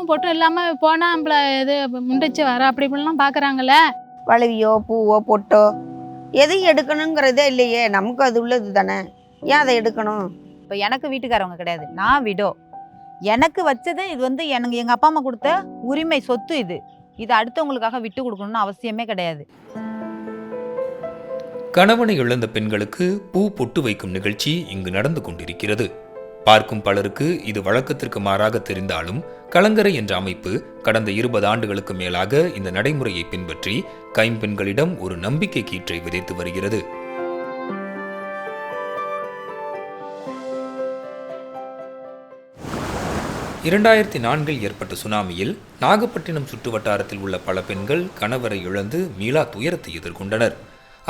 பூவும் பொட்டும் இல்லாமல் போனால் நம்மள இது முண்டிச்சு வர அப்படி இப்படிலாம் பார்க்குறாங்கள. வளைவியோ பூவோ பொட்டோ எதையும் எடுக்கணுங்கிறதே இல்லையே, நமக்கு அது உள்ளது தானே, ஏன் அதை எடுக்கணும்? இப்போ எனக்கு வீட்டுக்காரவங்க கிடையாது, நான் விடோ. எனக்கு வச்சது இது எங்கள் அப்பா அம்மா கொடுத்த உரிமை சொத்து. இது அடுத்தவங்களுக்காக விட்டு கொடுக்கணும்னு அவசியமே கிடையாது. கணவனை இழந்த பெண்களுக்கு பூ பொட்டு வைக்கும் நிகழ்ச்சி இங்கு நடந்து கொண்டிருக்கிறது. பார்க்கும் பலருக்கு இது வழக்கத்திற்கு மாறாக தெரிந்தாலும் கலங்கரை என்ற அமைப்பு கடந்த 20 ஆண்டுகளுக்கு மேலாக இந்த நடைமுறையை பின்பற்றி கைம்பெண்களிடம் ஒரு நம்பிக்கை கீற்றை விதைத்து வருகிறது. (2004) ஏற்பட்ட சுனாமியில் நாகப்பட்டினம் சுற்று வட்டாரத்தில் உள்ள பல பெண்கள் கணவரை இழந்து மீளா துயரத்தை எதிர்கொண்டனர்.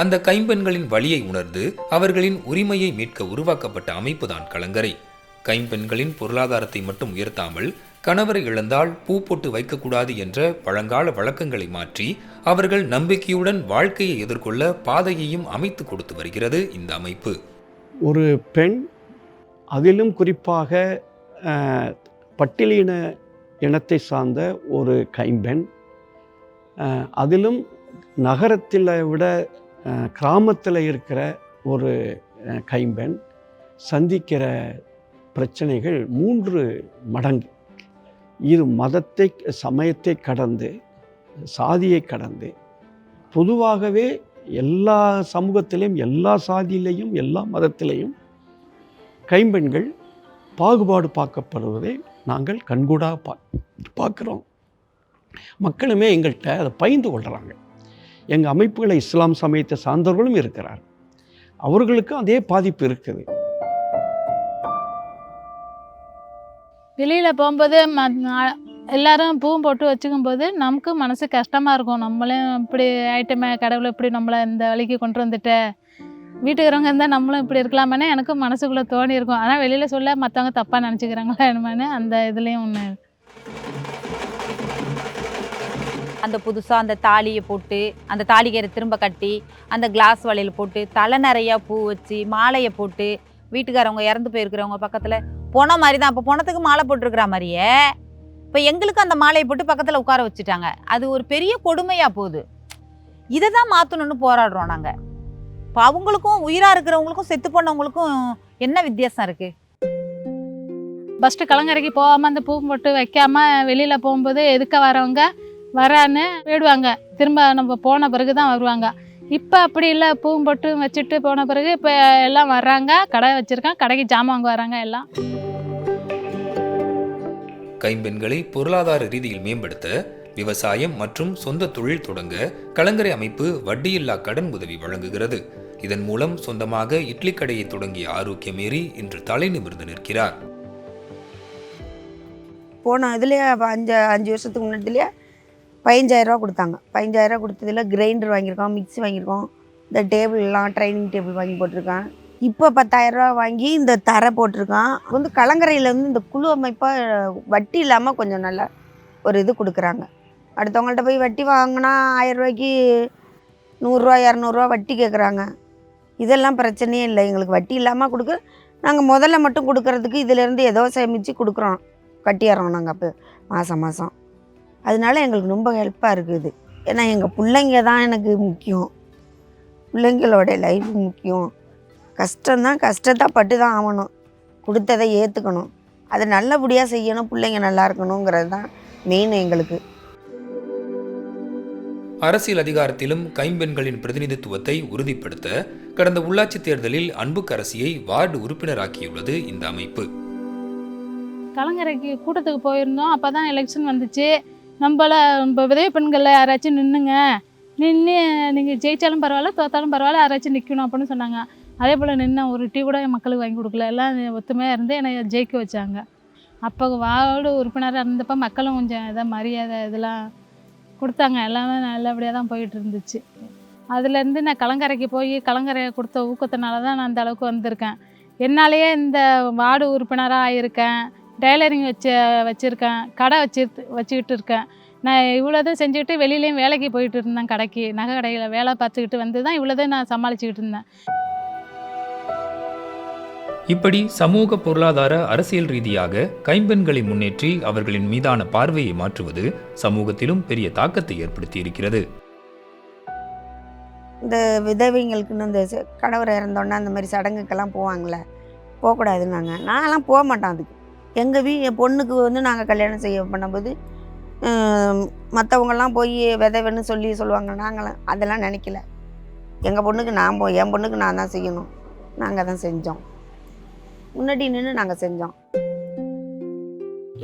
அந்த கைம்பெண்களின் வலியை உணர்ந்து அவர்களின் உரிமையை மீட்க உருவாக்கப்பட்ட அமைப்புதான் கலங்கரை. கைம்பெண்களின் பொருளாதாரத்தை மட்டும் உயர்த்தாமல் கணவரை இழந்தால் பூ போட்டு வைக்கக்கூடாது என்ற பழங்கால வழக்கங்களை மாற்றி அவர்கள் நம்பிக்கையுடன் வாழ்க்கையை எதிர்கொள்ள பாதையையும் அமைத்து கொடுத்து வருகிறது இந்த அமைப்பு. ஒரு பெண், அதிலும் குறிப்பாக பட்டியலின இனத்தை சார்ந்த ஒரு கைம்பெண், அதிலும் நகரத்தில் விட கிராமத்தில் இருக்கிற ஒரு கைம்பெண் சந்திக்கிற பிரச்சனைகள் 3 மடங்கு. இது மதத்தை, சமயத்தை கடந்து, சாதியை கடந்து, பொதுவாகவே எல்லா சமூகத்திலையும், எல்லா சாதியிலையும், எல்லா மதத்திலையும் கைம்பெண்கள் பாகுபாடு பார்க்கப்படுவதை நாங்கள் கண்கூடாக பார்க்குறோம். மக்களுமே எங்கள்கிட்ட அதை பகிர்ந்து கொள்கிறாங்க. எங்கள் அமைப்புகளை இஸ்லாம் சமயத்தை சார்ந்தவர்களும் இருக்கிறார், அவர்களுக்கும் அதே பாதிப்பு இருக்குது. வெளியில் போகும்போது எல்லாரும் பூவும் போட்டு வச்சுக்கும்போது நமக்கு மனசு கஷ்டமாக இருக்கும். நம்மளும் இப்படி ஐட்டமே, கடவுளை இப்படி நம்மளை இந்த வழிக்கு கொண்டு வந்துட்டு வீட்டுக்கிறவங்க இருந்தால் நம்மளும் இப்படி இருக்கலாமே எனக்கும் மனசுக்குள்ளே தோணி இருக்கும். ஆனால் வெளியில் சொல்ல மற்றவங்க தப்பாக நினச்சிக்கிறாங்களா என்னமான்னு அந்த இதுலேயும் ஒன்று. அந்த புதுசாக அந்த தாலியை போட்டு, அந்த தாலிகரை திரும்ப கட்டி, அந்த கிளாஸ் வளையல் போட்டு, தலை நிறையா பூ வச்சு, மாலையை போட்டு, வீட்டுக்காரவங்க இறந்து போயிருக்கிறவங்க பக்கத்தில் பொண மாதிரி தான். அப்போ பொணத்துக்கு மாலை போட்டிருக்கிற மாதிரியே இப்போ எங்களுக்கு அந்த மாலையை போட்டு பக்கத்தில் உட்கார வச்சுட்டாங்க. அது ஒரு பெரிய கொடுமையாக போகுது. இதை தான் மாற்றணுன்னு போராடுறோம் நாங்கள். இப்போ அவங்களுக்கும் உயிராக இருக்கிறவங்களுக்கும் செத்து போனவங்களுக்கும் என்ன வித்தியாசம் இருக்குது? ஃபஸ்ட்டு கலங்கரைக்கு போகாமல் அந்த பூ போட்டு வைக்காமல் வெளியில் போகும்போது எதுக்க வரவங்க வரான்னு போயிடுவாங்க. திரும்ப நம்ம போன பிறகு தான் வருவாங்க. இப்போ அப்படி இல்லை, பூவும் போட்டு வச்சுட்டு போன பிறகு இப்போ எல்லாம் வர்றாங்க, கடை வச்சுருக்காங்க, கடைக்கு ஜாமான் வாங்க வராங்க எல்லாம். கைம்பெண்களை பொருளாதார ரீதியில் மேம்படுத்த விவசாயம் மற்றும் சொந்த தொழில் தொடங்க கலங்கரை அமைப்பு வட்டியில்லா கடன் உதவி வழங்குகிறது. இதன் மூலம் சொந்தமாக இட்லி கடையை தொடங்கிய ஆரோக்கியமேரி இன்று தலை நிமிர்ந்து நிற்கிறார். போன இதுலேயே 5 வருஷத்துக்கு முன்னாடிலேயே 15,000 ரூபா கொடுத்தாங்க. 15,000 ரூபா கொடுத்ததில் கிரைண்டர் வாங்கியிருக்கோம், மிக்ஸி வாங்கியிருக்கோம், இந்த டேபிள்லாம் ட்ரைனிங் டேபிள் வாங்கி போட்டிருக்கேன். இப்போ 10,000 ரூபா வாங்கி இந்த தரை போட்டிருக்கான். கலங்கரையில் இந்த குழு அமைப்பாக வட்டி இல்லாமல் கொஞ்சம் நல்லா ஒரு இது கொடுக்குறாங்க. அடுத்தவங்கள்ட்ட போய் வட்டி வாங்கினா 1000 ரூபாய்க்கு 100 ரூபா 200 ரூபா வட்டி கேட்குறாங்க. இதெல்லாம் பிரச்சனையே இல்லை, எங்களுக்கு வட்டி இல்லாமல் கொடுக்க. நாங்கள் முதல்ல மட்டும் கொடுக்கறதுக்கு இதிலேருந்து ஏதோ சேமித்து கொடுக்குறோம், கட்டிடுறோம் நாங்கள் அப்போ மாதம். அதனால எங்களுக்கு ரொம்ப ஹெல்ப்பாக இருக்குது. ஏன்னா எங்கள் பிள்ளைங்க தான் எனக்கு முக்கியம், பிள்ளைங்களோட லைஃப் முக்கியம். கஷ்டம்தான், கஷ்டத்தை பட்டு தான் ஆகணும், கொடுத்ததை ஏற்றுக்கணும், அதை நல்லபடியாக செய்யணும், பிள்ளைங்க நல்லா இருக்கணுங்கிறது தான் மெயின் எங்களுக்கு. அரசியல் அதிகாரத்திலும் கைம்பெண்களின் பிரதிநிதித்துவத்தை உறுதிப்படுத்த கடந்த உள்ளாட்சி தேர்தலில் அன்புக்கரசியை வார்டு உறுப்பினராக்கியுள்ளது இந்த அமைப்பு. கலங்கரைக்கு கூட்டத்துக்கு போயிருந்தோம். அப்போ தான் எலெக்ஷன் வந்துச்சு. நம்ம விதவை பெண்களில் யாராச்சும் நின்றுங்க, நின்று நீங்கள் ஜெயித்தாலும் பரவாயில்ல, தோத்தாலும் பரவாயில்ல, யாராச்சும் நிற்கணும் அப்படின்னு சொன்னாங்க. அதே போல் நின்று ஒரு டீ கூட என் மக்களுக்கு வாங்கி கொடுக்கல, எல்லாம் ஒத்துமையாக இருந்து என்னை ஜெயிக்க வச்சாங்க. அப்போ வார்டு உறுப்பினராக இருந்தப்போ மக்களும் கொஞ்சம் எதாவது மரியாதை இதெல்லாம் கொடுத்தாங்க. எல்லாமே நல்லபடியாக தான் போயிட்டு இருந்துச்சு. அதுலேருந்து நான் கலங்கரைக்கு போய் கலங்கரையை கொடுத்த ஊக்கத்தினால தான் நான் அந்த அளவுக்கு வந்திருக்கேன். என்னாலேயே இந்த வார்டு உறுப்பினராக ஆகியிருக்கேன், டைலரிங் வச்சுருக்கேன், கடை வச்சுக்கிட்டு இருக்கேன். நான் இவ்வளோதான் செஞ்சுக்கிட்டு வெளியிலையும் வேலைக்கு போயிட்டு இருந்தேன், கடைக்கு நகை கடையில் வேலை பார்த்துக்கிட்டு வந்து தான் இவ்வளோதான் நான் சமாளிச்சுக்கிட்டு இருந்தேன். இப்படி சமூக பொருளாதார அரசியல் ரீதியாக கைம்பெண்களை முன்னேற்றி அவர்களின் மீதான பார்வையை மாற்றுவது சமூகத்திலும் பெரிய தாக்கத்தை ஏற்படுத்தி இருக்கிறது. இந்த விதவைங்களுக்குன்னு இந்த கணவர் இறந்தோன்னா அந்த மாதிரி சடங்குக்கெல்லாம் போவாங்களே, போகக்கூடாதுன்னாங்க. நான்லாம் போக மாட்டேன். அதுக்கு எங்கள் என் பொண்ணுக்கு வந்து நாங்கள் கல்யாணம் செய்ய பண்ணும்போது மற்றவங்கெல்லாம் போய் விதவைன்னு சொல்லுவாங்க. நாங்களாம் அதெல்லாம் நினைக்கல. எங்கள் பொண்ணுக்கு என் பொண்ணுக்கு நான் தான் செய்யணும். நாங்கள் தான் செஞ்சோம். முன்னாடி நின்று நாங்கள் செஞ்சோம்.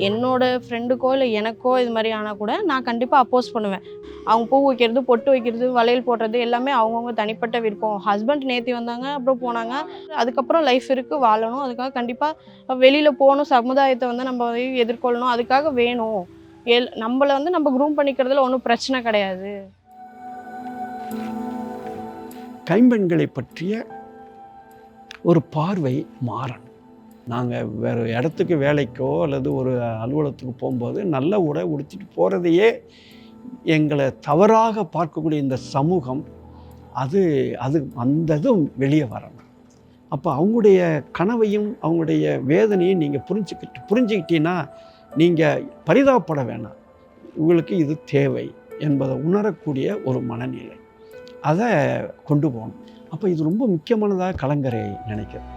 என்னோட ஃப்ரெண்டுக்கோ இல்லை எனக்கோ இது மாதிரி ஆனால் கூட நான் கண்டிப்பாக அப்போஸ் பண்ணுவேன். அவங்க பூ வைக்கிறது, பொட்டு வைக்கிறது, வளையல் போடுறது எல்லாமே அவங்கவுங்க தனிப்பட்ட விருப்பம். ஹஸ்பண்ட் நேற்று வந்தாங்க, அப்புறம் போனாங்க. அதுக்கப்புறம் லைஃப் இருக்குது, வாழணும். அதுக்காக கண்டிப்பாக வெளியில் போகணும், சமுதாயத்தை வந்து நம்ம எதிர்கொள்ளணும். அதுக்காக வேணும். நம்மளை வந்து நம்ம க்ரூம் பண்ணிக்கிறதுல ஒன்றும் பிரச்சனை கிடையாது. கைம்பெண்களை பற்றிய ஒரு பார்வை மாறணும். நாங்கள் வேறு இடத்துக்கு வேலைக்கோ அல்லது ஒரு அலுவலகத்துக்கு போகும்போது நல்ல உடை உடுத்திட்டு போகிறதையே எங்களை தவறாக பார்க்கக்கூடிய இந்த சமூகம் அது அந்த இதுவும் வெளியே வரணும். அப்போ அவங்களுடைய கனவையும் அவங்களுடைய வேதனையும் நீங்கள் புரிஞ்சுக்கிட்டீங்கன்னா நீங்கள் பரிதாபப்பட வேணாம். உங்களுக்கு இது தேவை என்பதை உணரக்கூடிய ஒரு மனநிலை, அதை கொண்டு போகணும். அப்போ இது ரொம்ப முக்கியமானதாக கலைஞரை நினைக்கிறேன்.